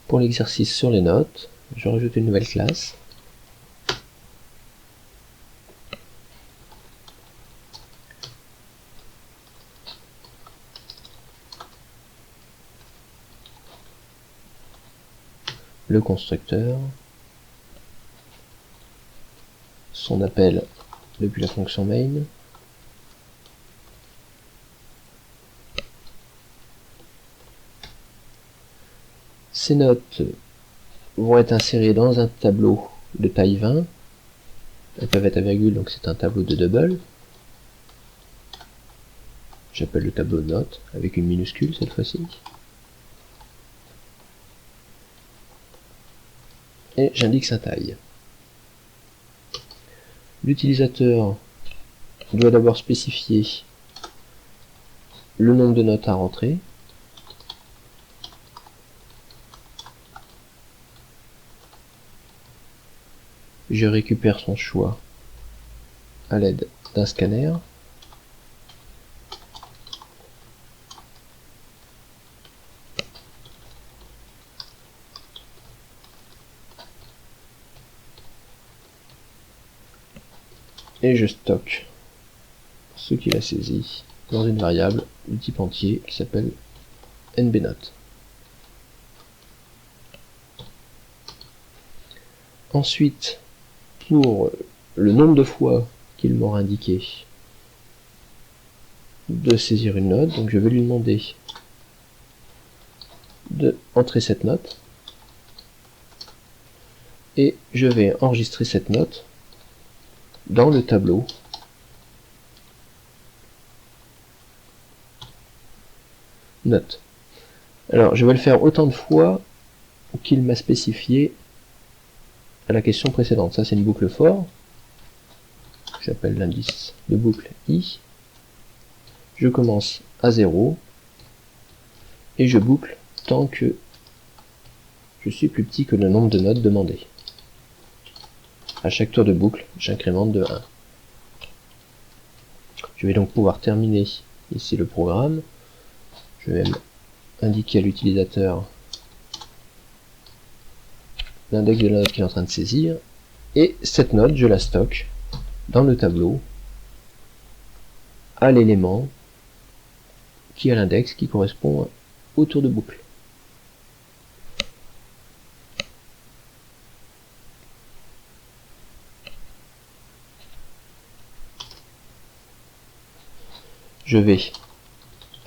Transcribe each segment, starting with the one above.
Pour l'exercice sur les notes, je rajoute une nouvelle classe. Le constructeur, son appel depuis la fonction main, ces notes vont être insérées dans un tableau de taille 20, elles peuvent être à virgule, donc c'est un tableau de double. J'appelle le tableau de notes avec une minuscule cette fois-ci. Et j'indique sa taille. L'utilisateur doit d'abord spécifier le nombre de notes à rentrer. Je récupère son choix à l'aide d'un scanner. Et je stocke ce qu'il a saisi dans une variable de type entier qui s'appelle nbnote. Ensuite, pour le nombre de fois qu'il m'aura indiqué de saisir une note, donc je vais lui demander de entrer cette note et je vais enregistrer cette note dans le tableau note. Alors je vais le faire autant de fois qu'il m'a spécifié à la question précédente. Ça c'est une boucle for, j'appelle l'indice de boucle i, je commence à 0 et je boucle tant que je suis plus petit que le nombre de notes demandées. À chaque tour de boucle, j'incrémente de 1. Je vais donc pouvoir terminer ici le programme. Je vais indiquer à l'utilisateur l'index de la note qu'il est en train de saisir, et cette note, je la stocke dans le tableau à l'élément qui a l'index qui correspond au tour de boucle. Je vais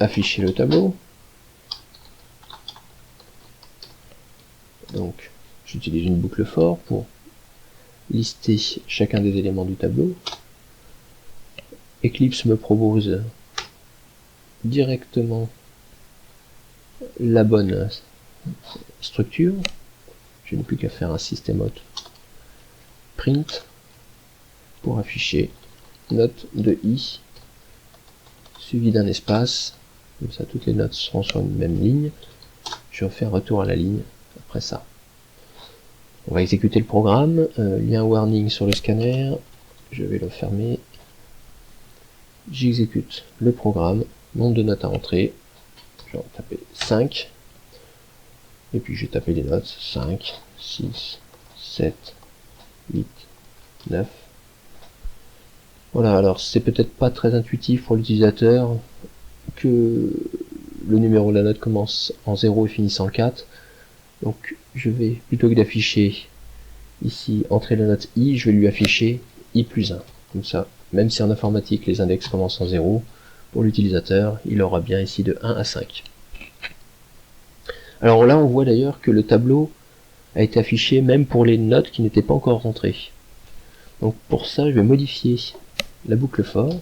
afficher le tableau. Donc, j'utilise une boucle for pour lister chacun des éléments du tableau. Eclipse me propose directement la bonne structure. Je n'ai plus qu'à faire un system-out print pour afficher note de i suivi d'un espace, comme ça toutes les notes seront sur une même ligne. Je refais un retour à la ligne après ça. On va exécuter le programme, il y a un warning sur le scanner, je vais le fermer, j'exécute le programme, nombre de notes à entrer, je vais taper 5, et puis je vais taper les notes, 5, 6, 7, 8, 9, voilà. Alors c'est peut-être pas très intuitif pour l'utilisateur que le numéro de la note commence en 0 et finisse en 4, donc je vais, plutôt que d'afficher ici entrer la note i, je vais lui afficher i plus 1, comme ça, même si en informatique les index commencent en 0, pour l'utilisateur il aura bien ici de 1 à 5. Alors là on voit d'ailleurs que le tableau a été affiché même pour les notes qui n'étaient pas encore rentrées. Donc pour ça je vais modifier la boucle for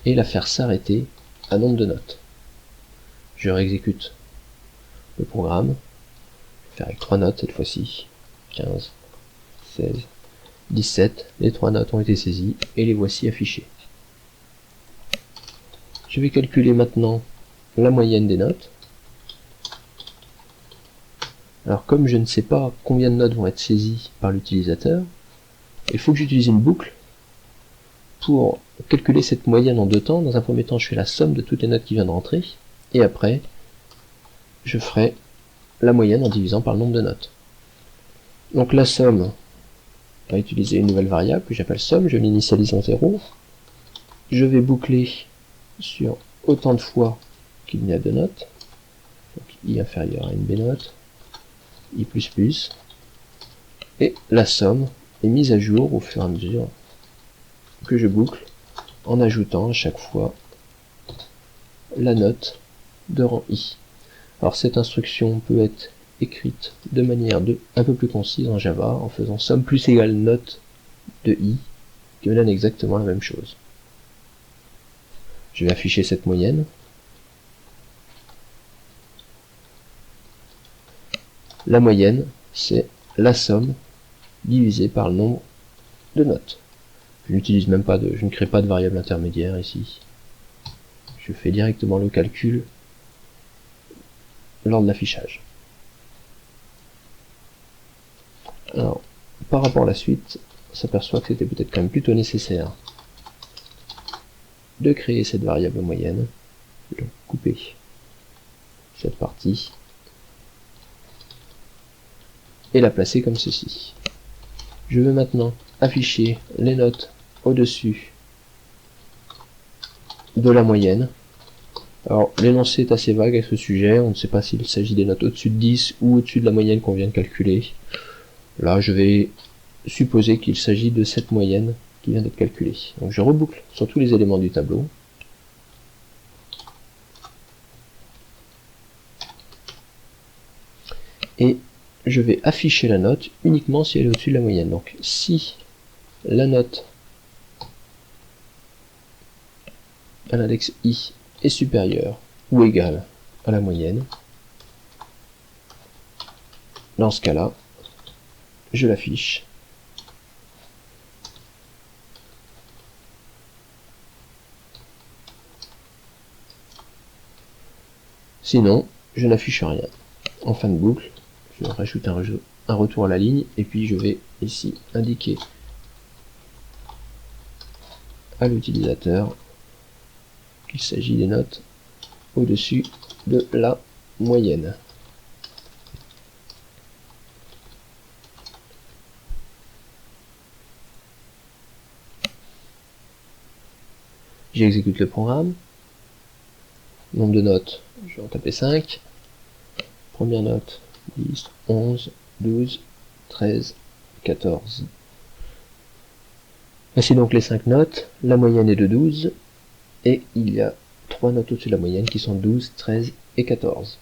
et la faire s'arrêter à nombre de notes. Je réexécute le programme, je vais faire avec 3 notes cette fois-ci, 15, 16, 17, les 3 notes ont été saisies et les voici affichées. Je vais calculer maintenant la moyenne des notes. Alors comme je ne sais pas combien de notes vont être saisies par l'utilisateur, il faut que j'utilise une boucle pour calculer cette moyenne en deux temps. Dans un premier temps, je fais la somme de toutes les notes qui viennent de rentrer, et après, je ferai la moyenne en divisant par le nombre de notes. Donc la somme va utiliser une nouvelle variable que j'appelle somme, je l'initialise en 0. Je vais boucler sur autant de fois qu'il y a de notes. Donc i inférieur à une b note, i++, et la somme est mise à jour au fur et à mesure que je boucle en ajoutant à chaque fois la note de rang i. Alors cette instruction peut être écrite de manière un peu plus concise en Java en faisant somme plus égale note de i qui me donne exactement la même chose. Je vais afficher cette moyenne. La moyenne, c'est la somme divisée par le nombre de notes. Je ne crée pas de variable intermédiaire ici. Je fais directement le calcul lors de l'affichage. Alors, par rapport à la suite, on s'aperçoit que c'était peut-être quand même plutôt nécessaire de créer cette variable moyenne. Je vais couper cette partie et la placer comme ceci. Je vais maintenant afficher les notes au-dessus de la moyenne. Alors l'énoncé est assez vague à ce sujet, on ne sait pas s'il s'agit des notes au-dessus de 10 ou au-dessus de la moyenne qu'on vient de calculer. Là je vais supposer qu'il s'agit de cette moyenne qui vient d'être calculée. Donc je reboucle sur tous les éléments du tableau. Et je vais afficher la note uniquement si elle est au-dessus de la moyenne. Donc si la note à l'index i est supérieure ou égale à la moyenne, dans ce cas-là, je l'affiche. Sinon, je n'affiche rien. En fin de boucle, je rajoute un retour à la ligne, et puis je vais ici indiquer à l'utilisateur qu'il s'agit des notes au-dessus de la moyenne. J'exécute le programme. Nombre de notes, je vais en taper 5. Première note, 10, 11, 12, 13, 14. Voici donc les 5 notes. La moyenne est de 12. Et il y a 3 notes au-dessus de la moyenne qui sont 12, 13 et 14.